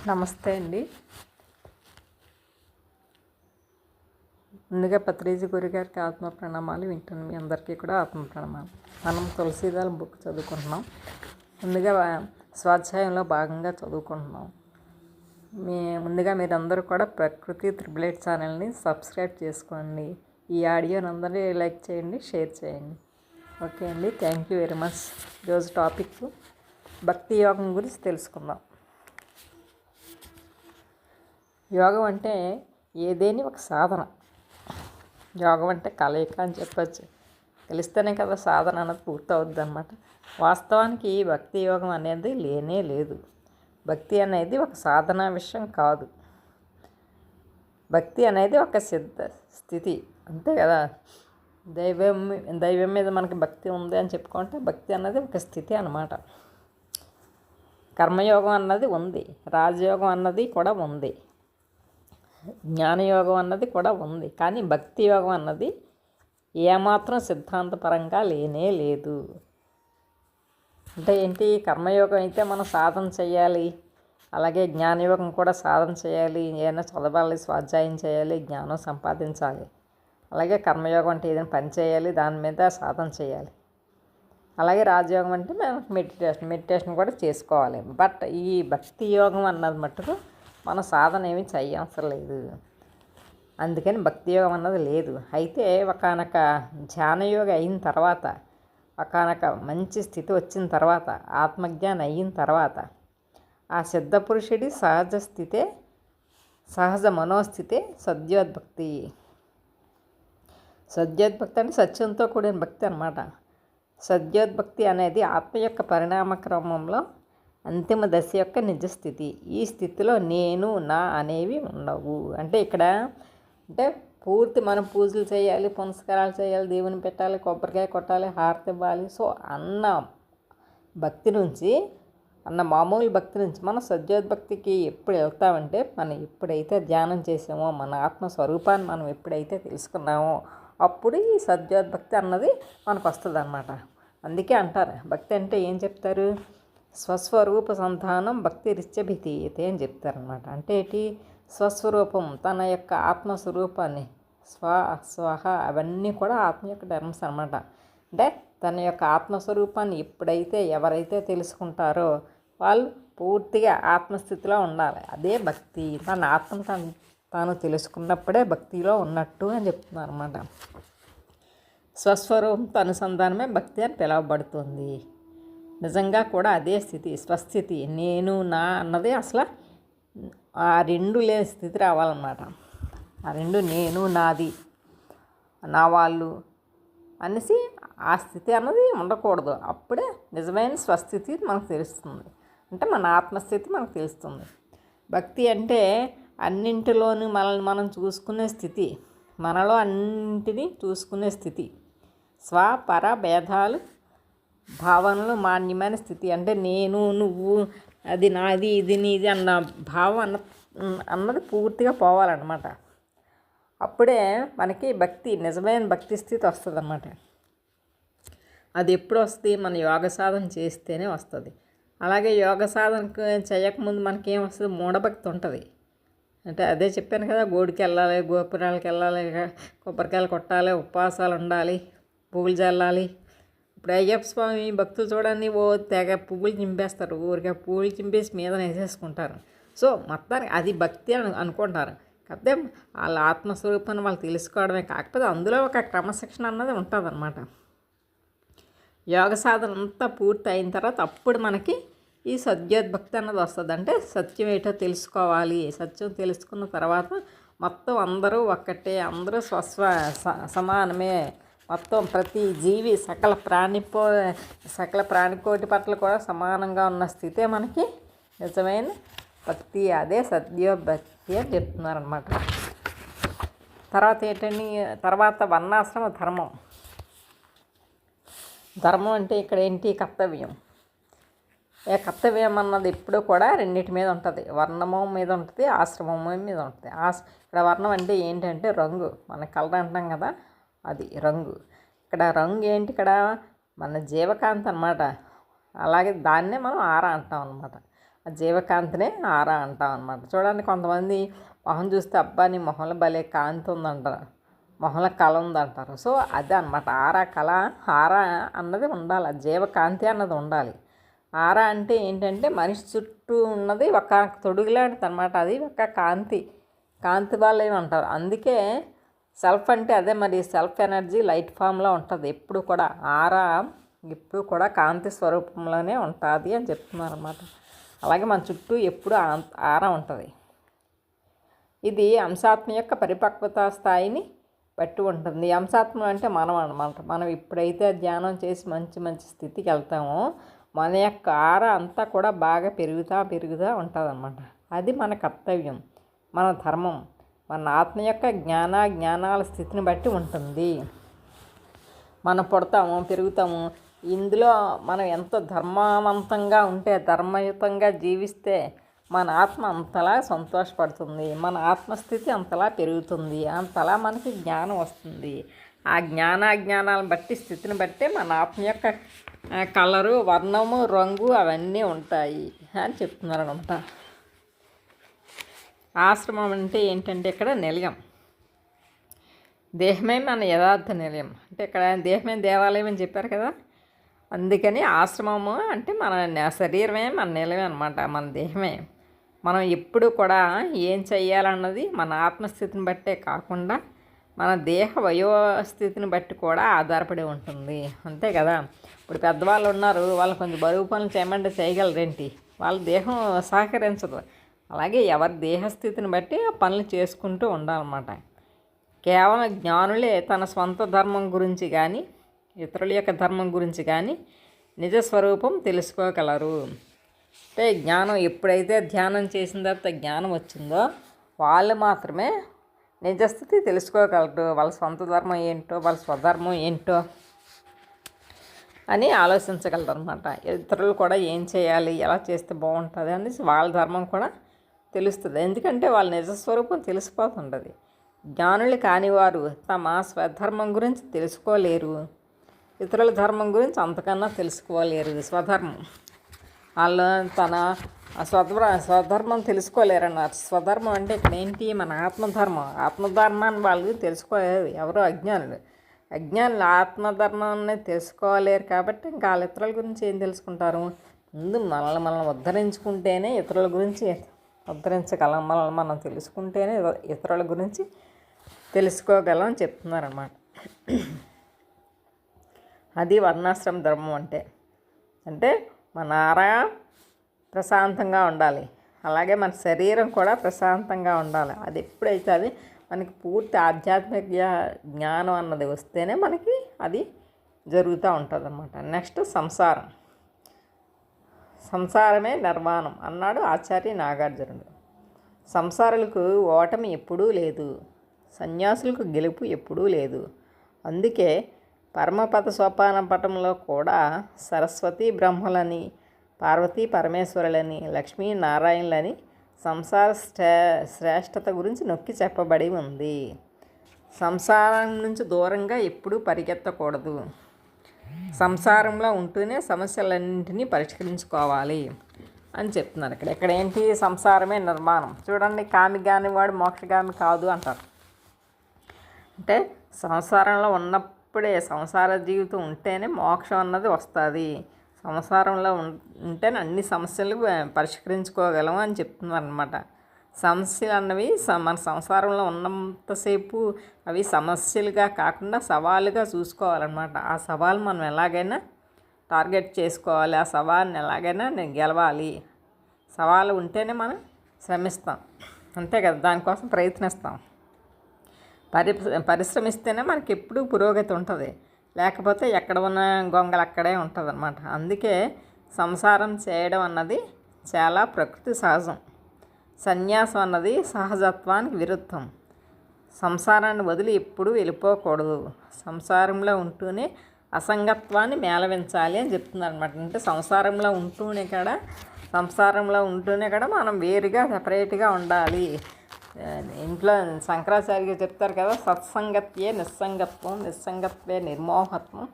నమస్తే అండి. ముందుగా పత్రిజీ గురుగారికి ఆత్మ ప్రణామాలు. వింటున్న మీ అందరికీ కూడా ఆత్మ ప్రణామాలు. మనం తులసీదాల బుక్ చదువుకుంటున్నాం. ముందుగా స్వాధ్యాయంలో భాగంగా చదువుకుంటున్నాం. ముందుగా మీరందరూ కూడా ప్రకృతి త్రిబులైట్ ఛానల్ని సబ్స్క్రైబ్ చేసుకోండి. ఈ ఆడియోని అందరూ లైక్ చేయండి, షేర్ చేయండి. ఓకే అండి, థ్యాంక్ యూ వెరీ మచ్. ఈరోజు టాపిక్ భక్తి యోగం గురించి తెలుసుకుందాం. యోగం అంటే ఏదేని ఒక సాధన. యోగం అంటే కలయిక అని చెప్పచ్చు. తెలిస్తేనే కదా సాధన అన్నది పూర్తవుద్ది అన్నమాట. వాస్తవానికి భక్తి యోగం అనేది లేనే లేదు. భక్తి అనేది ఒక సాధన విషయం కాదు. భక్తి అనేది ఒక సిద్ధ స్థితి, అంతే కదా. దైవం మీద మనకి భక్తి ఉంది అని చెప్పుకుంటే భక్తి అన్నది ఒక స్థితి అన్నమాట. కర్మయోగం అన్నది ఉంది, రాజయోగం అన్నది కూడా ఉంది, జ్ఞానయోగం అన్నది కూడా ఉంది. కానీ భక్తి యోగం అన్నది ఏమాత్రం సిద్ధాంతపరంగా లేనే లేదు. అంటే ఏంటి, కర్మయోగం అయితే మనం సాధన చేయాలి, అలాగే జ్ఞానయోగం కూడా సాధన చేయాలి, ఏదైనా చదవాలి, స్వాధ్యాయం చేయాలి, జ్ఞానం సంపాదించాలి. అలాగే కర్మయోగం అంటే ఏదైనా పని చేయాలి, దాని మీద సాధన చేయాలి. అలాగే రాజయోగం అంటే మనకు మెడిటేషన్ కూడా చేసుకోవాలి. బట్ ఈ భక్తి యోగం అన్నది మట్టుకు మన సాధన ఏమీ చేయవసరం లేదు. అందుకని భక్తి యోగం అన్నది లేదు. అయితే ఒకనొక ధ్యానయోగం అయిన తర్వాత, ఒకనొక మంచి స్థితి వచ్చిన తర్వాత, ఆత్మజ్ఞానం అయిన తర్వాత, ఆ సిద్ధపురుషుడి సహజ స్థితే, సహజ మనోస్థితే సద్యోద్భక్తి. సద్యోద్భక్తి అంటే సత్యంతో కూడిన భక్తి అన్నమాట. సద్యోద్భక్తి అనేది ఆత్మ యొక్క పరిణామ క్రమంలో అంతిమ దశ యొక్క నిజస్థితి. ఈ స్థితిలో నేను నా అనేవి ఉండవు. అంటే ఇక్కడ అంటే పూర్తి మనం పూజలు చేయాలి, పునస్కారాలు చేయాలి, దేవుని పెట్టాలి, కొబ్బరికాయ కొట్టాలి, హారతి ఇవ్వాలి. సో అన్న భక్తి నుంచి, అన్న మామూలు భక్తి నుంచి మనం సద్యోద్భక్తికి ఎప్పుడు వెళ్తామంటే, మనం ఎప్పుడైతే ధ్యానం చేసామో, మన ఆత్మస్వరూపాన్ని మనం ఎప్పుడైతే తెలుసుకున్నామో అప్పుడు ఈ సద్యోద్భక్తి అన్నది మనకు వస్తుంది అన్నమాట. అందుకే అంటారు, భక్తి అంటే ఏం చెప్తారు, స్వస్వరూప సంధానం భక్తి రిత్యభిధీయతే అని చెప్తారనమాట. అంటే ఏంటి, స్వస్వరూపం, తన యొక్క ఆత్మస్వరూపాన్ని, స్వహ అవన్నీ కూడా ఆత్మ యొక్క టర్మ్స్ అనమాట. అంటే తన యొక్క ఆత్మస్వరూపాన్ని ఎప్పుడైతే ఎవరైతే తెలుసుకుంటారో వాళ్ళు పూర్తిగా ఆత్మస్థితిలో ఉండాలి. అదే భక్తి. తన ఆత్మ తాను తెలుసుకున్నప్పుడే భక్తిలో ఉన్నట్టు అని చెప్తున్నారు అనమాట. స్వస్వరూపంతో అనుసంధానమే భక్తి అని పిలువబడుతుంది. నిజంగా కూడా అదే స్థితి, స్వస్థితి. నేను నా అన్నది అసలు ఆ రెండు లేని స్థితి రావాలన్నమాట. ఆ రెండు, నేను నాది, నా వాళ్ళు అనేసి ఆ స్థితి అన్నది ఉండకూడదు. అప్పుడే నిజమైన స్వస్థితి మనకు తెలుస్తుంది. అంటే మన ఆత్మస్థితి మనకు తెలుస్తుంది. భక్తి అంటే అన్నింటిలోనూ మనల్ని మనం చూసుకునే స్థితి, మనలో అన్నింటినీ చూసుకునే స్థితి. స్వపర భేదాలు భావనలు మాన్యమైన స్థితి. అంటే నేను, నువ్వు, అది నాది, ఇది నీది అన్న భావం అన్నది పూర్తిగా పోవాలన్నమాట. అప్పుడే మనకి భక్తి, నిజమైన భక్తి స్థితి వస్తుంది అన్నమాట. అది ఎప్పుడు వస్తుంది, మన యోగ సాధన చేస్తేనే వస్తుంది. అలాగే యోగ సాధన చేయకముందు మనకేం వస్తుంది, మూఢభక్తి ఉంటుంది. అంటే అదే చెప్పాను కదా, గోడికి వెళ్ళాలి, గోపురాలకు వెళ్ళాలి, కొబ్బరికాయలు కొట్టాలి, ఉపవాసాలు ఉండాలి, పువ్వులు చల్లాలి. ఇప్పుడు అయ్యప్ప స్వామి భక్తులు చూడండి, ఓ తెగ పువ్వులు చింపేస్తారు, ఊరికే పువ్వులు చింపేసి మీద వేసేసుకుంటారు. సో మొత్తానికి అది భక్తి అని అనుకుంటారు. కాకపోతే వాళ్ళ ఆత్మస్వరూపాన్ని వాళ్ళు తెలుసుకోవడమే. కాకపోతే అందులో ఒక క్రమశిక్షణ అన్నది ఉంటుంది అన్నమాట. యోగ సాధన అంతా పూర్తి అయిన తర్వాత అప్పుడు మనకి ఈ సద్యోద్భక్తి అన్నది వస్తుంది. అంటే సత్యం ఏంటో తెలుసుకోవాలి. సత్యం తెలుసుకున్న తర్వాత మొత్తం అందరూ ఒక్కటే, అందరూ సమానమే. మొత్తం ప్రతి జీవి, సకల ప్రాణికోటి పట్ల కూడా సమానంగా ఉన్న స్థితే మనకి నిజమైన భక్తి. అదే సద్యోభక్తి అని చెప్తున్నారనమాట. తర్వాత ఏంటండి, తర్వాత వర్ణాశ్రమ ధర్మం. ధర్మం అంటే ఇక్కడ ఏంటి, కర్తవ్యం. కర్తవ్యం అన్నది ఎప్పుడూ కూడా రెండింటి మీద ఉంటుంది. వర్ణము మీద ఉంటుంది, ఆశ్రమము మీద ఉంటుంది. ఇక్కడ వర్ణం అంటే ఏంటంటే రంగు, మన కలర్ అంటాం కదా, అది రంగు. ఇక్కడ రంగు ఏంటి, ఇక్కడ మన జీవకాంతి అన్నమాట. అలాగే దాన్నే మనం ఆరా అంటాం అన్నమాట. ఆ జీవకాంతినే ఆరా అంటాం అనమాట. చూడండి, కొంతమంది మొహం చూస్తే అబ్బా నీ మొహంలో భలే కాంతి ఉందంటారు, మొహంలో కళ ఉందంటారు. సో అదే అనమాట ఆరా, కళ. ఆరా అన్నది ఉండాలి, జీవకాంతి అన్నది ఉండాలి. ఆరా అంటే ఏంటంటే మనిషి చుట్టూ ఉన్నది ఒక తొడుగులాంటిది అనమాట. అది ఒక కాంతి వాళ్ళు ఏమంటారు. అందుకే సెల్ఫ్ అంటే అదే మరి, సెల్ఫ్ ఎనర్జీ లైట్ ఫామ్లో ఉంటుంది ఎప్పుడు కూడా. ఆరా ఎప్పుడు కూడా కాంతి స్వరూపంలోనే ఉంటుంది అని చెప్తున్నారు అనమాట. అలాగే మన చుట్టూ ఎప్పుడు ఆరా ఉంటుంది. ఇది అంశాత్మ యొక్క పరిపక్వత స్థాయిని బట్టి ఉంటుంది. అంశాత్మ అంటే మనం అనమాట. మనం ఎప్పుడైతే ధ్యానం చేసి మంచి మంచి స్థితికి వెళ్తామో మన యొక్క ఆరా అంతా కూడా బాగా పెరుగుతూ ఉంటుంది అనమాట. అది మన కర్తవ్యం, మన ధర్మం. మన ఆత్మ యొక్క జ్ఞానాల స్థితిని బట్టి ఉంటుంది. మనం పుడతాము, పెరుగుతాము. ఇందులో మనం ఎంత ధర్మవంతంగా ఉంటే, ధర్మయుతంగా జీవిస్తే మన ఆత్మ అంతలా సంతోషపడుతుంది, మన ఆత్మస్థితి అంతలా పెరుగుతుంది, అంతలా మనకి జ్ఞానం వస్తుంది. ఆ జ్ఞానాలను బట్టి, స్థితిని బట్టే మన ఆత్మ యొక్క కలరు, వర్ణము, రంగు అవన్నీ ఉంటాయి అని చెప్తున్నారు అనమాట. ఆశ్రమం అంటే ఏంటంటే ఇక్కడ నిలయం, దేహమే మన యథార్థ నిలయం. అంటే ఇక్కడ దేహమే దేవాలయం అని చెప్పారు కదా, అందుకని ఆశ్రమము అంటే మన శరీరమే మన నిలయం అనమాట, మన దేహమే. మనం ఎప్పుడు కూడా ఏం చెయ్యాలన్నది మన ఆత్మస్థితిని బట్టే కాకుండా మన దేహ వయోస్థితిని బట్టి కూడా ఆధారపడి ఉంటుంది. అంతే కదా. ఇప్పుడు పెద్దవాళ్ళు ఉన్నారు, వాళ్ళు కొంచెం బరువు పనులు చేయమంటే చేయగలరేంటి, వాళ్ళ దేహం సహకరించదు. అలాగే ఎవరి దేహస్థితిని బట్టి ఆ పనులు చేసుకుంటూ ఉండాలన్నమాట. కేవలం జ్ఞానులే తన స్వంత ధర్మం గురించి కానీ ఇతరుల యొక్క ధర్మం గురించి కానీ నిజస్వరూపం తెలుసుకోగలరు. అంటే జ్ఞానం ఎప్పుడైతే ధ్యానం చేసిన తర్వాత జ్ఞానం వచ్చిందో వాళ్ళు మాత్రమే నిజస్థితి తెలుసుకోగలరు. వాళ్ళ సొంత ధర్మం ఏంటో, వాళ్ళ స్వధర్మం ఏంటో అని ఆలోచించగలరు అనమాట. ఇతరులు కూడా ఏం చేయాలి, ఎలా చేస్తే బాగుంటుంది అని వాళ్ళ ధర్మం కూడా తెలుస్తుంది. ఎందుకంటే వాళ్ళ నిజస్వరూపం తెలిసిపోతుంటుంది. జ్ఞానులు కానివారు తమ స్వధర్మం గురించి తెలుసుకోలేరు, ఇతరుల ధర్మం గురించి అంతకన్నా తెలుసుకోలేరు. స్వధర్మం వాళ్ళు తన స్వధర్మం తెలుసుకోలేరన్నారు. స్వధర్మం అంటే ఇక్కడ ఏంటి, మన ఆత్మధర్మాన్ని వాళ్ళు తెలుసుకోలేరు. ఎవరో అజ్ఞానులు ఆత్మధర్మాన్ని తెలుసుకోలేరు. కాబట్టి ఇంకా వాళ్ళ ఇతరుల గురించి ఏం తెలుసుకుంటారు. ముందు మనల్ని ఉద్ధరించుకుంటేనే ఇతరుల గురించి ఉద్ధరించగలం. మనల్ని మనం తెలుసుకుంటేనే ఇతరుల గురించి తెలుసుకోగలం అని చెప్తున్నారన్నమాట. అది వర్ణాశ్రమ ధర్మం అంటే మన ఆరా ప్రశాంతంగా ఉండాలి, అలాగే మన శరీరం కూడా ప్రశాంతంగా ఉండాలి. అది ఎప్పుడైతే అది మనకి పూర్తి ఆధ్యాత్మిక జ్ఞానం అన్నది వస్తేనే మనకి అది జరుగుతూ ఉంటుంది అన్నమాట. నెక్స్ట్ సంసారమే నిర్వాణం అన్నాడు ఆచార్య నాగార్జునుడు. సంసారులకు ఓటమి ఎప్పుడూ లేదు, సన్యాసులకు గెలుపు ఎప్పుడూ లేదు. అందుకే పరమపద సోపాన పటంలో కూడా సరస్వతి బ్రహ్మలని, పార్వతీ పరమేశ్వరులని, లక్ష్మీ నారాయణులని సంసార శ్రేష్టత గురించి నొక్కి చెప్పబడి ఉంది. సంసారం నుంచి దూరంగా ఎప్పుడూ పరిగెత్తకూడదు, సంసారంలో ఉంటూనే సమస్యలన్నింటినీ పరిష్కరించుకోవాలి అని చెప్తున్నారు. ఇక్కడ ఏంటి, సంసారమే నిర్మాణం. చూడండి, కామిగాని వాడు మోక్షగామి కాదు అంటారు. అంటే సంసారంలో ఉన్నప్పుడే, సంసార జీవితం ఉంటేనే మోక్షం అన్నది వస్తుంది. సంసారంలో ఉంటేనే అన్ని సమస్యలు పరిష్కరించుకోగలం అని చెప్తున్నారు అనమాట. సమస్యలు అన్నవి మన సంసారంలో ఉన్నంతసేపు అవి సమస్యలుగా కాకుండా సవాలుగా చూసుకోవాలన్నమాట. ఆ సవాలు మనం ఎలాగైనా టార్గెట్ చేసుకోవాలి, ఆ సవాల్ని ఎలాగైనా నేను గెలవాలి. సవాలు ఉంటేనే మనం శ్రమిస్తాం, అంతే కదా, దానికోసం ప్రయత్నిస్తాం. పరిశ్రమిస్తేనే మనకి ఎప్పుడూ పురోగతి ఉంటుంది, లేకపోతే ఎక్కడ ఉన్న గొంగలు అక్కడే ఉంటుంది అన్నమాట. అందుకే సంసారం చేయడం అన్నది చాలా ప్రకృతి సహజం. సన్యాసం అన్నది సహజత్వానికి విరుద్ధం. సంసారాన్ని వదిలి ఎప్పుడూ వెళ్ళిపోకూడదు, సంసారంలో ఉంటూనే అసంగత్వాన్ని మేళవించాలి అని చెప్తున్నారు అనమాట. అంటే సంసారంలో ఉంటూనే కూడా మనం వేరుగా సపరేట్గా ఉండాలి. ఇంట్లో శంకరాచార్య చెప్తారు కదా, సత్సంగత్యే నిస్సంగత్వం, నిస్సంగత్వే నిర్మోహత్వం,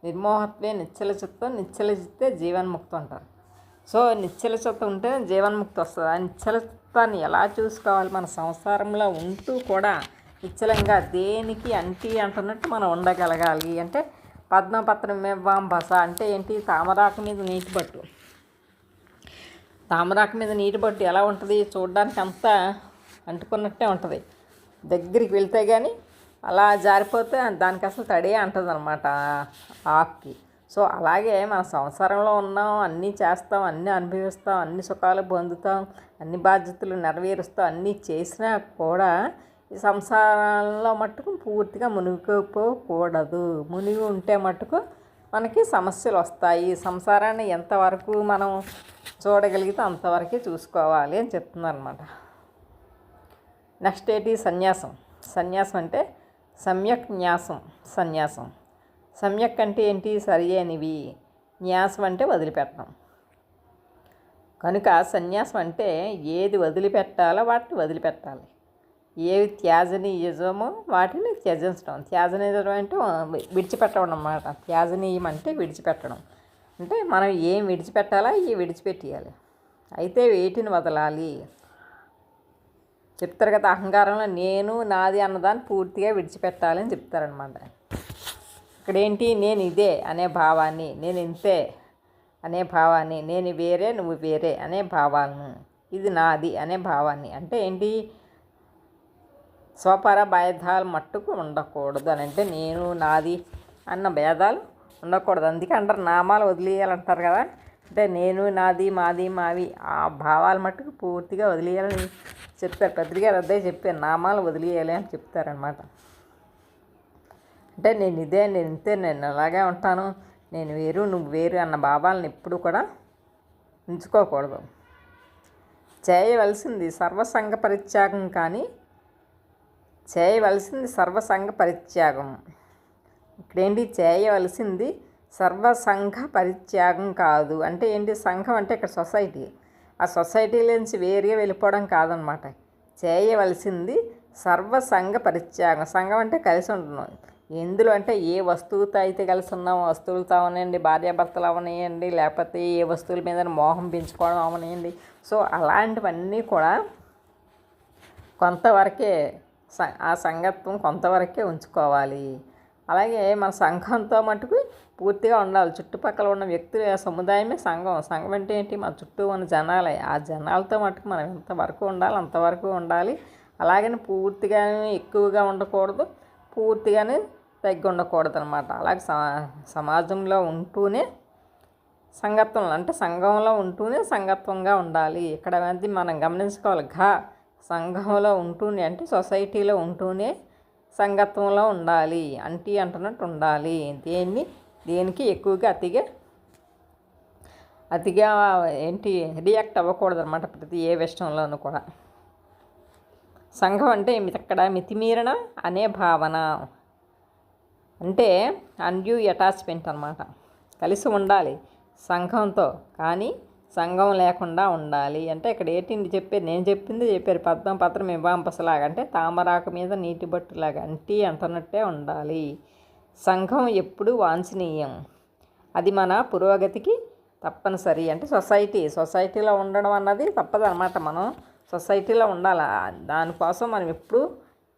నిర్మోహత్వే నిశ్చల చిత్తం, నిశ్చల చిత్తే జీవన్ముక్తం అంటారు. సో నిశ్చలత ఉంటే జీవన్ముక్తి వస్తుంది. ఆ నిశ్చలతాన్ని ఎలా చూసుకోవాలి? మన సంసారంలో ఉంటూ కూడా నిశ్చలంగా దేనికి అంటున్నట్టు మనం ఉండగలగాలి. అంటే పద్మపత్రం మేవాంబస అంటే ఏంటి? తామరాకు మీద నీటి బట్టు. తామరాకు మీద నీటి బట్టు ఎలా ఉంటుంది? చూడడానికి అంతా అంటుకున్నట్టే ఉంటుంది. దగ్గరికి వెళ్తే కానీ అలా జారిపోతే దానికి అసలు తడే అంటుంది అనమాట ఆకుకి. సో అలాగే మన సంసారంలో ఉన్నాం, అన్నీ చేస్తాం, అన్నీ అనుభవిస్తాం, అన్ని సుఖాలు పొందుతాం, అన్ని బాధ్యతలు నెరవేరుస్తాం. అన్నీ చేసినా కూడా ఈ సంసారంలో మట్టుకు పూర్తిగా మునిగిపోకూడదు. మునిగి ఉంటే మట్టుకు మనకి సమస్యలు వస్తాయి. సంసారాన్ని ఎంతవరకు మనం చూడగలిగితే అంతవరకే చూసుకోవాలి అని చెప్తున్నారు అనమాట. నెక్స్ట్ ఏంటి? సన్యాసం. సన్యాసం అంటే సమ్యక్ న్యాసం. సన్యాసం సమ్యక్ అంటే ఏంటి? సరి అయినవి. న్యాసం అంటే వదిలిపెట్టడం. కనుక సన్యాసం అంటే ఏది వదిలిపెట్టాలో వాటిని వదిలిపెట్టాలి. ఏవి త్యాజనీయమో వాటిని త్యజించడం. త్యాజనీయం అంటే విడిచిపెట్టడం అన్నమాట. త్యాజనీయం అంటే విడిచిపెట్టడం. అంటే మనం ఏం విడిచిపెట్టాలా ఇవి విడిచిపెట్టేయాలి. అయితే వీటిని వదలాలి చెప్తారు కదా. అహంకారంలో నేను నాది అన్నదాన్ని పూర్తిగా విడిచిపెట్టాలి అని చెప్తారనమాట. ఇక్కడేంటి? నేను ఇదే అనే భావాన్ని, నేను ఇంతే అనే భావాన్ని, నేను వేరే నువ్వు వేరే అనే భావాలను, ఇది నాది అనే భావాన్ని, అంటే ఏంటి? స్వపర భేదాలు మట్టుకు ఉండకూడదు అని. అంటే నేను నాది అన్న భేదాలు ఉండకూడదు. అందుకే అంటారు నామాలు వదిలేయాలంటారు కదా. అంటే నేను నాది మాది మావి ఆ భావాలు మట్టుకు పూర్తిగా వదిలేయాలని చెప్పారు. పెద్దగారు అదే చెప్పారు, నామాలు వదిలేయాలి అని చెప్తారనమాట. అంటే నేను ఇదే, నేను ఇంతే, నేను అలాగే ఉంటాను, నేను వేరు నువ్వు వేరు అన్న భావాలను ఎప్పుడు కూడా ఉంచుకోకూడదు. చేయవలసింది సర్వసంగ పరిత్యాగం, కానీ చేయవలసింది సర్వసంగ పరిత్యాగం. ఇక్కడేంటి? చేయవలసింది సర్వసంఘ పరిత్యాగం కాదు. అంటే ఏంటి? సంఘం అంటే ఇక్కడ సొసైటీ. ఆ సొసైటీలో నుంచి వేరుగా వెళ్ళిపోవడం కాదనమాట. చేయవలసింది సర్వసంగ పరిత్యాగం. సంఘం అంటే కలిసి ఉంటున్నాం. ఎందులో అంటే ఏ వస్తువుతో అయితే కలిసి ఉన్నామో, వస్తువులతో అవనండి, భార్యాభర్తలు అవనియండి, లేకపోతే ఏ వస్తువుల మీద మోహం పెంచుకోవడం అవనియండి. సో అలాంటివన్నీ కూడా కొంతవరకే, ఆ సంగత్వం కొంతవరకే ఉంచుకోవాలి. అలాగే మన సంఘంతో మటుకు పూర్తిగా ఉండాలి. చుట్టుపక్కల ఉన్న వ్యక్తుల సముదాయమే సంఘం. సంఘం అంటే ఏంటి? మన చుట్టూ ఉన్న జనాలే. ఆ జనాలతో మటుకు మనం ఎంతవరకు ఉండాలి అంతవరకు ఉండాలి. అలాగని పూర్తిగానే ఎక్కువగా ఉండకూడదు, పూర్తిగానే తగ్గి ఉండకూడదు అనమాట. అలాగే సమాజంలో ఉంటూనే సంగత్వం, అంటే సంఘంలో ఉంటూనే సంగత్వంగా ఉండాలి. ఇక్కడ అది మనం గమనించుకోవాలి. సంఘంలో ఉంటూనే అంటే సొసైటీలో ఉంటూనే సంగత్వంలో ఉండాలి. అంటున్నట్టు ఉండాలి. దేనికి ఎక్కువగా అతిగా ఏంటి రియాక్ట్ అవ్వకూడదు అనమాట. ప్రతి ఏ విషయంలోనూ కూడా. సంఘం అంటే ఇక్కడ మితిమీరణ అనే భావన, అంటే అన్యూ అటాచ్మెంట్ అనమాట. కలిసి ఉండాలి సంఘంతో, కానీ సంఘం లేకుండా ఉండాలి. అంటే ఇక్కడ ఏంటి చెప్పేది? నేను చెప్పింది చెప్పారు. పద్మపత్రం ఇవ్వాంపసలాగా, అంటే తామరాకు మీద నీటి బట్టులాగా అంటున్నట్టే ఉండాలి. సంఘం ఎప్పుడు వాంఛనీయం, అది మన పురోగతికి తప్పనిసరి. అంటే సొసైటీలో ఉండడం అన్నది తప్పదన్నమాట. మనం సొసైటీలో ఉండాలి. దానికోసం మనం ఎప్పుడు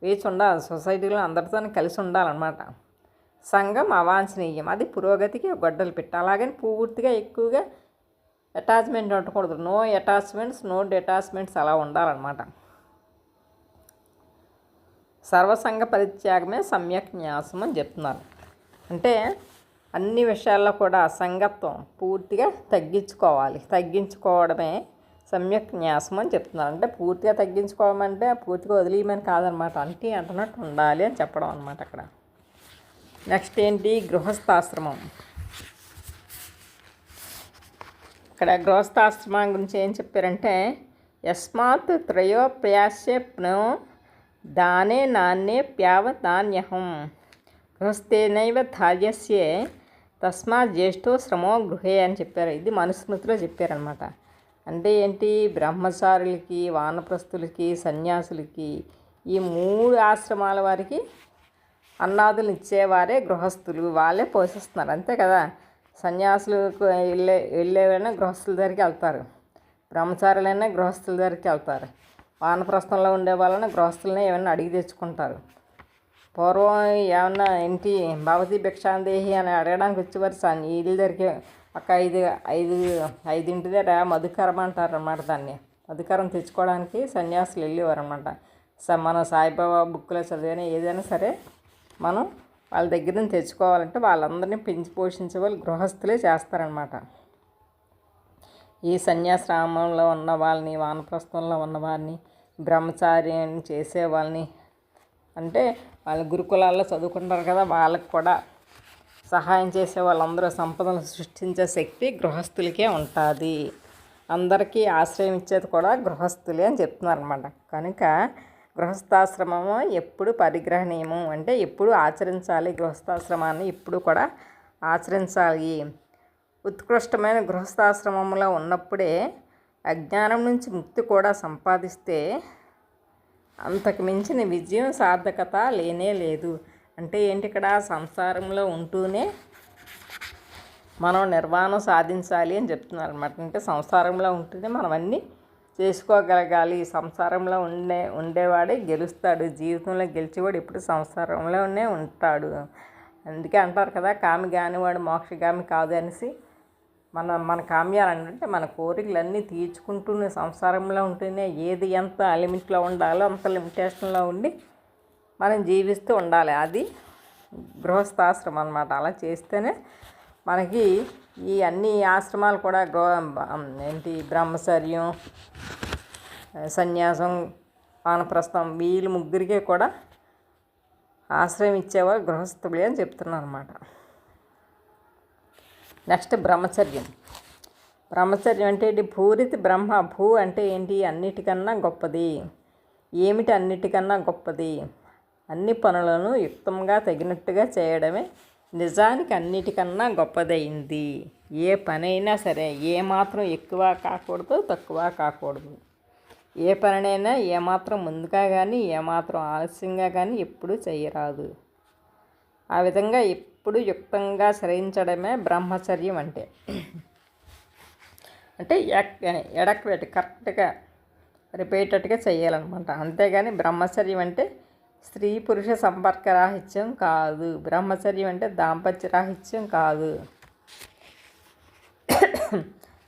వేచి ఉండాలి. సొసైటీలో అందరితో కలిసి ఉండాలన్నమాట. సంఘం అవాంఛనీయం, అది పురోగతికి గొడ్డలు పెట్టాలి. అలాగని పూర్తిగా ఎక్కువగా అటాచ్మెంట్ ఉండకూడదు. నో అటాచ్మెంట్స్, నో డిటాచ్మెంట్స్ అలా ఉండాలన్నమాట. సర్వసంగ పరిత్యాగమే సమ్యక్ న్యాసం అని చెప్తున్నారు. అంటే అన్ని విషయాల్లో కూడా సంగత్వం పూర్తిగా తగ్గించుకోవడమే సమ్యక్ న్యాసం అని చెప్తున్నారు. అంటే పూర్తిగా తగ్గించుకోవడం అంటే పూర్తిగా వదిలేయమని కాదనమాట. అంటున్నట్టు ఉండాలి అని చెప్పడం అనమాట అక్కడ. నెక్స్ట్ ఏంటి? గృహస్థాశ్రమం. ఇక్కడ గృహస్థాశ్రమం గురించి ఏం చెప్పారంటే, యస్మాత్ త్రయోప్యాస్య పునో దానే నాణ్యే ప్యావతాన్యహం గృహస్థేనైవ ధార్యస్యే తస్మాత్ జ్యేష్ఠో శ్రమో గృహే అని చెప్పారు. ఇది మనుస్మృతిలో చెప్పారనమాట. అంటే ఏంటి? బ్రహ్మచారులకి, వానప్రస్థులకి, సన్యాసులకి, ఈ 3 ఆశ్రమాల వారికి అన్నాదులు ఇచ్చేవారే గృహస్థులు. వాళ్ళే పోషిస్తున్నారు, అంతే కదా. సన్యాసులకు వెళ్ళేవైనా గృహస్థుల దగ్గరికి వెళ్తారు, బ్రహ్మచారులైనా గృహస్థుల దగ్గరికి వెళ్తారు, వానప్రస్థంలో ఉండే వాళ్ళని గృహస్థులనే ఏమైనా అడిగి తెచ్చుకుంటారు. పూర్వం ఏమన్నా ఏంటి భవతి భిక్షాందేహి అని అడగడానికి వచ్చేవారు వీళ్ళ దగ్గరికి ఒక ఐదింటి దగ్గర మధుకరం అంటారు అన్నమాట. దాన్ని మధుకరం తెచ్చుకోవడానికి సన్యాసులు వెళ్ళేవారు అనమాట. మన సాయిబాబా బుక్లో చదివిన ఏదైనా సరే మనం వాళ్ళ దగ్గర నుంచి తెచ్చుకోవాలంటే వాళ్ళందరినీ పెంచి పోషించే వాళ్ళు గృహస్థులే చేస్తారనమాట. ఈ సన్యాశ్రామంలో ఉన్న వాళ్ళని, వానప్రస్థంలో ఉన్న వారిని, బ్రహ్మచార్యం చేసే వాళ్ళని, అంటే వాళ్ళ గురుకులాల్లో చదువుకుంటారు కదా, వాళ్ళకి కూడా సహాయం చేసే వాళ్ళందరూ సంపదను సృష్టించే శక్తి గృహస్థులకే ఉంటుంది. అందరికీ ఆశ్రయం ఇచ్చేది కూడా గృహస్థులే అని చెప్తున్నారు అనమాట. కనుక గృహస్థాశ్రమము ఎప్పుడు పరిగ్రహణీయము, అంటే ఎప్పుడు ఆచరించాలి. గృహస్థాశ్రమాన్ని ఎప్పుడు కూడా ఆచరించాలి. ఉత్కృష్టమైన గృహస్థాశ్రమంలో ఉన్నప్పుడే అజ్ఞానం నుంచి ముక్తి కూడా సంపాదిస్తే అంతకు మించిన విజయం సార్థకత లేనే లేదు. అంటే ఏంటి, ఇక్కడ సంసారంలో ఉంటూనే మనం నిర్వాణం సాధించాలి అని చెప్తున్నారు అనమాట. అంటే సంసారంలో ఉంటూనే మనం అన్నీ చేసుకోగలగాలి. సంసారంలో ఉండేవాడే గెలుస్తాడు. జీవితంలో గెలిచేవాడు ఎప్పుడు సంసారంలోనే ఉంటాడు. అందుకే అంటారు కదా, కామి కానివాడు మోక్షగామి కాదు అనేసి. మన కామ్యాలంటే మన కోరికలన్నీ తీర్చుకుంటూనే సంసారంలో ఉంటూనే ఏది ఎంత లిమిట్లో ఉండాలో అంత లిమిటేషన్లో ఉండి మనం జీవిస్తూ ఉండాలి. అది గృహస్థాశ్రమం అన్నమాట. అలా చేస్తేనే మనకి ఈ అన్ని ఆశ్రమాలు కూడా బ్రహ్మచర్యం, సన్యాసం, వానప్రస్థం వీళ్ళు ముగ్గురికే కూడా ఆశ్రయం ఇచ్చేవారు గృహస్థులే అని చెప్తున్నారు అన్నమాట. నెక్స్ట్ బ్రహ్మచర్యం. బ్రహ్మచర్యం అంటే ఏంటి? భూరితి బ్రహ్మ. భూ అంటే ఏంటి? అన్నిటికన్నా గొప్పది. ఏమిటి అన్నిటికన్నా గొప్పది? అన్ని పనులను యుక్తంగా తగినట్టుగా చేయడమే నిజానికి అన్నిటికన్నా గొప్పదైంది. ఏ పనైనా సరే ఏమాత్రం ఎక్కువ కాకూడదు, తక్కువ కాకూడదు. ఏ పనినైనా ఏమాత్రం ముందుగా కానీ ఏమాత్రం ఆలస్యంగా కానీ ఎప్పుడూ చేయరాదు. ఆ విధంగా ఎప్పుడు యుక్తంగా శ్రయించడమే బ్రహ్మచర్యం అంటే. అంటే ఎడక్వేట్ కరెక్ట్గా రిపీటెడ్గా చేయాలన్నమాట. అంతేగాని బ్రహ్మచర్యం అంటే స్త్రీ పురుష సంపర్క రాహిత్యం కాదు. బ్రహ్మచర్యం అంటే దాంపత్య రాహిత్యం కాదు.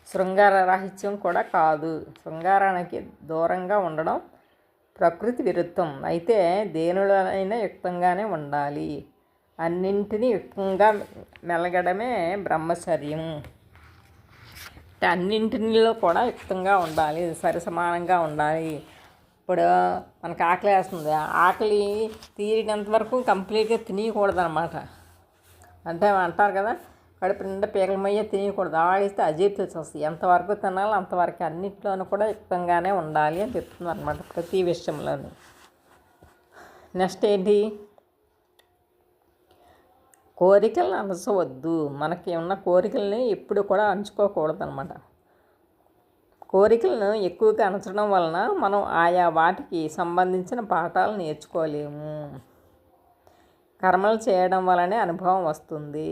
శృంగార రాహిత్యం కూడా కాదు. శృంగారానికి దూరంగా ఉండడం ప్రకృతి విరుద్ధం. అయితే దేనిలోనైనా యుక్తంగానే ఉండాలి. అన్నింటినీ యుక్తంగా మెలగడమే బ్రహ్మచర్యం. అంటే అన్నింటిలో కూడా యుక్తంగా ఉండాలి, సరి సమానంగా ఉండాలి. ఇప్పుడు మనకు ఆకలి వేస్తుంది, ఆకలి తీరినంత వరకు కంప్లీట్గా తినకూడదు అనమాట. అంటే అంటారు కదా, కడుపు నిండా పీకల మయ్య తినకూడదు. ఆడిస్తే అజీర్తి వస్తుంది. ఎంతవరకు తినాలో అంతవరకు అన్నింటిలోనూ కూడా యుక్తంగానే ఉండాలి అని చెప్తున్నారు అనమాట, ప్రతి విషయంలోనూ. నెక్స్ట్ ఏంటి? కోరికలను అణచవద్దు. మనకి ఉన్న కోరికల్ని ఎప్పుడు కూడా అణచుకోకూడదు అనమాట. కోరికలను ఎక్కువగా అణచడం వలన మనం ఆయా వాటికి సంబంధించిన పాఠాలు నేర్చుకోలేము. కర్మలు చేయడం వలనే అనుభవం వస్తుంది.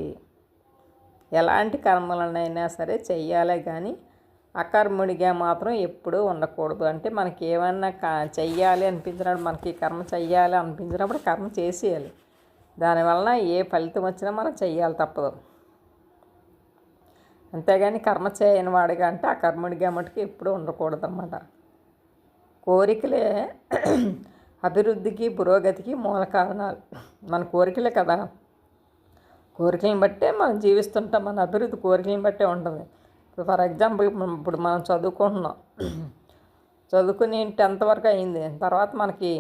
ఎలాంటి కర్మలనైనా సరే చెయ్యాలే కానీ అకర్ముడిగా మాత్రం ఎప్పుడూ ఉండకూడదు. అంటే మనకి ఏమన్నా చెయ్యాలి అనిపించినప్పుడు, మనకి కర్మ చెయ్యాలి అనిపించినప్పుడు కర్మ చేసేయాలి. దానివలన ఏ ఫలితం వచ్చినా మనం చెయ్యాలి, తప్పదు. అంతేగాని కర్మ చేయని వాడిగా అంటే ఆ కర్ముడిగా మటుకు ఎప్పుడూ ఉండకూడదు అన్నమాట. కోరికలే అభివృద్ధికి పురోగతికి మూల కారణాలు. మన కోరికలే కదా, కోరికలను బట్టే మనం జీవిస్తుంటాం. మన అభివృద్ధి కోరికలను బట్టే ఉంటుంది. ఇప్పుడు ఫర్ ఎగ్జాంపుల్ ఇప్పుడు మనం చదువుకుంటున్నాం, చదువుకుని 10th వరకు అయింది. తర్వాత మనకి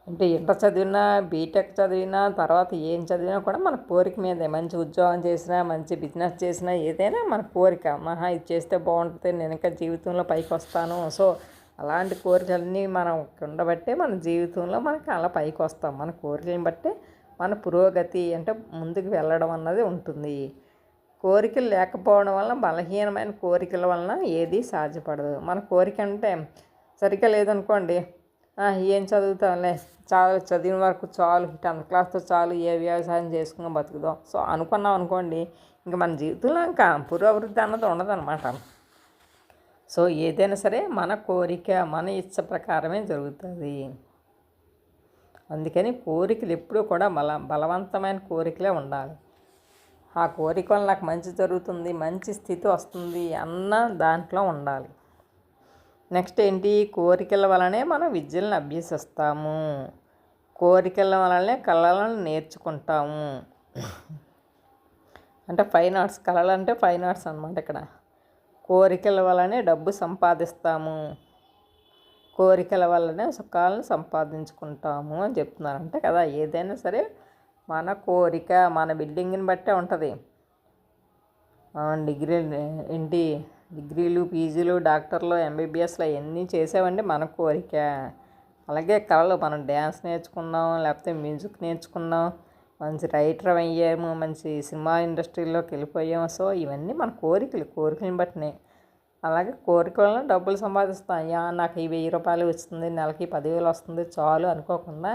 అంటే ఇంటర్ చదివినా, బీటెక్ చదివినా, తర్వాత ఏం చదివినా కూడా మన కోరిక మీదే. మంచి ఉద్యోగం చేసినా, మంచి బిజినెస్ చేసినా, ఏదైనా మన కోరిక. ఇది చేస్తే బాగుంటుంది, నేను ఇంకా జీవితంలో పైకి వస్తాను. సో అలాంటి కోరికలన్నీ మనం ఉండబట్టే మన జీవితంలో మనకి అలా పైకి వస్తాం. మన కోరికలను బట్టే మన పురోగతి అంటే ముందుకు వెళ్ళడం అన్నది ఉంటుంది. కోరికలు లేకపోవడం వలన, బలహీనమైన కోరికల వలన ఏది సాధ్యపడదు. మన కోరిక అంటే సరిగ్గా లేదనుకోండి, ఏం చదువుతాంలే, చాలు చదివిన వరకు చాలు, 10th క్లాస్తో చాలు, ఏ వ్యవసాయం చేసుకుని బతుకుదాం సో అనుకున్నాం అనుకోండి, ఇంకా మన జీవితంలో ఇంకా పురోభివృద్ధి అన్నది ఉండదన్నమాట. సో ఏదైనా సరే మన కోరిక మన ఇచ్చ ప్రకారమే జరుగుతుంది. అందుకని కోరికలు ఎప్పుడూ కూడా బలవంతమైన కోరికలే ఉండాలి. ఆ కోరిక వల్ల నాకు మంచి జరుగుతుంది, మంచి స్థితి వస్తుంది అన్న దాంట్లో ఉండాలి. నెక్స్ట్ ఏంటి, కోరికల వలనే మనం విద్యలను అభ్యసిస్తాము, కోరికల వలనే కళలను నేర్చుకుంటాము. అంటే ఫైన్ ఆర్ట్స్, కళలు అంటే ఫైన్ ఆర్ట్స్ అన్నమాట. ఇక్కడ కోరికల వలనే డబ్బు సంపాదిస్తాము, కోరికల వల్లనే సుఖాలను సంపాదించుకుంటాము అని చెప్తున్నారు. అంటే కదా ఏదైనా సరే మన కోరిక మన బిల్డింగ్ని బట్టే ఉంటుంది. డిగ్రీలు పీజీలు డాక్టర్లు ఎంబీబీఎస్లు అవన్నీ చేసామంటే మన కోరిక. అలాగే కళలు, మనం డ్యాన్స్ నేర్చుకున్నాం, లేకపోతే మ్యూజిక్ నేర్చుకున్నాం, మంచి రైటర్ అయ్యాము, మంచి సినిమా ఇండస్ట్రీలోకి వెళ్ళిపోయాము. సో ఇవన్నీ మన కోరికలను బట్టినే. అలాగే కోరిక వలన డబ్బులు సంపాదిస్తాం. నాకు ఈ 1000 రూపాయలు వస్తుంది, నెలకి 10,000 వస్తుంది చాలు అనుకోకుండా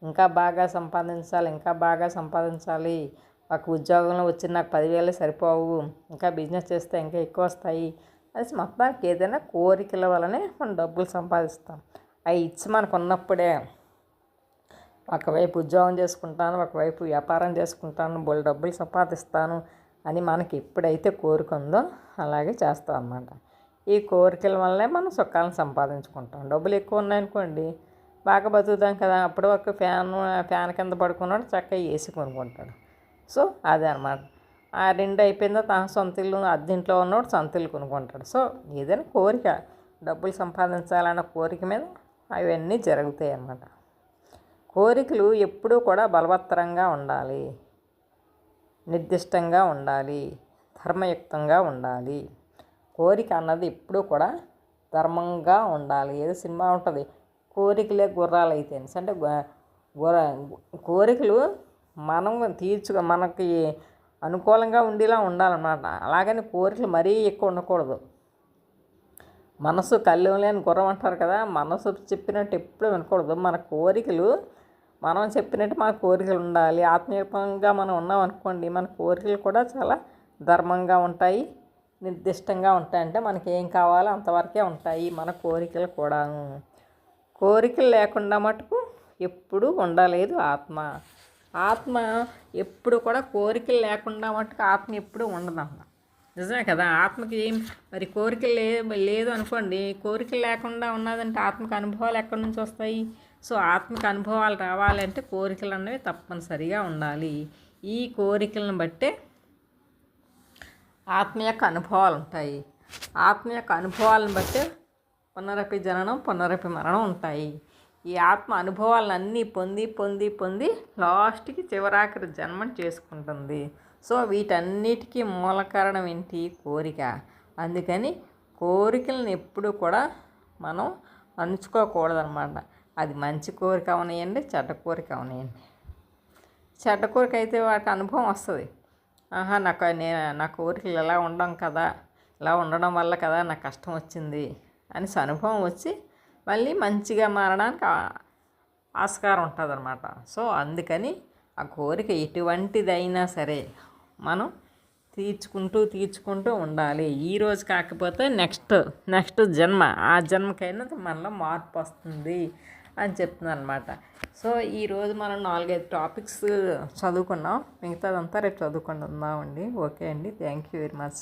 ఇంకా బాగా సంపాదించాలి. ఒక ఉద్యోగంలో వచ్చి నాకు 10,000 సరిపోవు, ఇంకా బిజినెస్ చేస్తే ఇంకా ఎక్కువ వస్తాయి అనేసి మొత్తానికి ఏదైనా కోరికల వలనే మనం డబ్బులు సంపాదిస్తాం. అవి ఇచ్చి మనకు ఉన్నప్పుడే ఒకవైపు ఉద్యోగం చేసుకుంటాను, ఒకవైపు వ్యాపారం చేసుకుంటాను, బోల్ డబ్బులు సంపాదిస్తాను అని మనకి ఎప్పుడైతే కోరిక ఉందో అలాగే చేస్తాం అన్నమాట. ఈ కోరికల వల్లే మనం సుఖాలను సంపాదించుకుంటాం. డబ్బులు ఎక్కువ ఉన్నాయనుకోండి బాగా బతుకుతాం కదా, అప్పటి వరకు ఫ్యాన్ కింద పడుకున్నాడు చక్కగా ఏసీ కొనుక్కుంటాడు. సో అదే అన్నమాట. ఆ 2 అయిపోయిందో తన సొంత ఇల్లు, అద్దెంట్లో ఉన్నవాడు సొంత ఇల్లు కొనుక్కుంటాడు. సో ఏదైనా కోరిక, డబ్బులు సంపాదించాలన్న కోరిక మీద అవన్నీ జరుగుతాయి అన్నమాట. కోరికలు ఎప్పుడూ కూడా బలవత్తరంగా ఉండాలి, నిర్దిష్టంగా ఉండాలి, ధర్మయుక్తంగా ఉండాలి. కోరిక అన్నది ఎప్పుడూ కూడా ధర్మంగా ఉండాలి. ఏదో సినిమా ఉంటుంది, కోరికలే గుర్రాలు అయితే అంటే కోరికలు మనం మనకి అనుకూలంగా ఉండేలా ఉండాలన్నమాట. అలాగని కోరికలు మరీ ఎక్కువ ఉండకూడదు. మనసు కళ్ళెం లేని గుర్రం అంటారు కదా, మనసు చెప్పినట్టు ఎప్పుడు వినకూడదు. మన కోరికలు మనం చెప్పినట్టు మన కోరికలు ఉండాలి. ఆత్మీయంగా మనం ఉన్నాం అనుకోండి, మన కోరికలు కూడా చాలా ధర్మంగా ఉంటాయి, నిర్దిష్టంగా ఉంటాయి. అంటే మనకి ఏం కావాలో అంతవరకే ఉంటాయి మన కోరికలు కూడాను. కోరికలు లేకుండా మటుకు ఎప్పుడూ ఉండలేదు ఆత్మ ఎప్పుడు కూడా కోరికలు లేకుండా మటుకు ఆత్మ ఎప్పుడూ ఉండదన్న. నిజమే కదా. ఆత్మకి ఏం మరి కోరికలు లేదు అనుకోండి, కోరికలు లేకుండా ఉన్నదంటే ఆత్మకి అనుభవాలు ఎక్కడి నుంచి వస్తాయి? సో ఆత్మకి అనుభవాలు రావాలంటే కోరికలు అనేవి తప్పనిసరిగా ఉండాలి. ఈ కోరికలను బట్టే ఆత్మ యొక్క అనుభవాలు ఉంటాయి. ఆత్మ యొక్క అనుభవాలను బట్టే పునరపి జననం పునరపి మరణం ఉంటాయి. ఈ ఆత్మ అనుభవాలన్నీ పొంది లాస్ట్కి చివరాఖరి జన్మను చేసుకుంటుంది. సో వీటన్నిటికీ మూల కారణం ఏంటి? కోరిక. అందుకని కోరికలను ఎప్పుడూ కూడా మనం అణుచుకోకూడదన్నమాట. అది మంచి కోరిక అవనియండి, చెడ్డ కోరిక అవనియండి. చెడ్డ కోరిక అయితే వాటి అనుభవం వస్తుంది. నా కోరికలు ఇలా ఉండడం వల్ల కదా నాకు కష్టం వచ్చింది అనేసి అనుభవం వచ్చి మళ్ళీ మంచిగా మారడానికి ఆస్కారం ఉంటుంది అన్నమాట. సో అందుకని ఆ కోరిక ఎటువంటిదైనా సరే మనం తీర్చుకుంటూ ఉండాలి. ఈరోజు కాకపోతే నెక్స్ట్ జన్మ, ఆ జన్మకైనా మనలో మార్పు వస్తుంది అని చెప్తుంది అనమాట. సో ఈరోజు మనం 4-5 టాపిక్స్ చదువుకున్నాం. మిగతాదంతా రేపు చదువుకుందామండి. ఓకే అండి, థ్యాంక్ యూ వెరీ మచ్.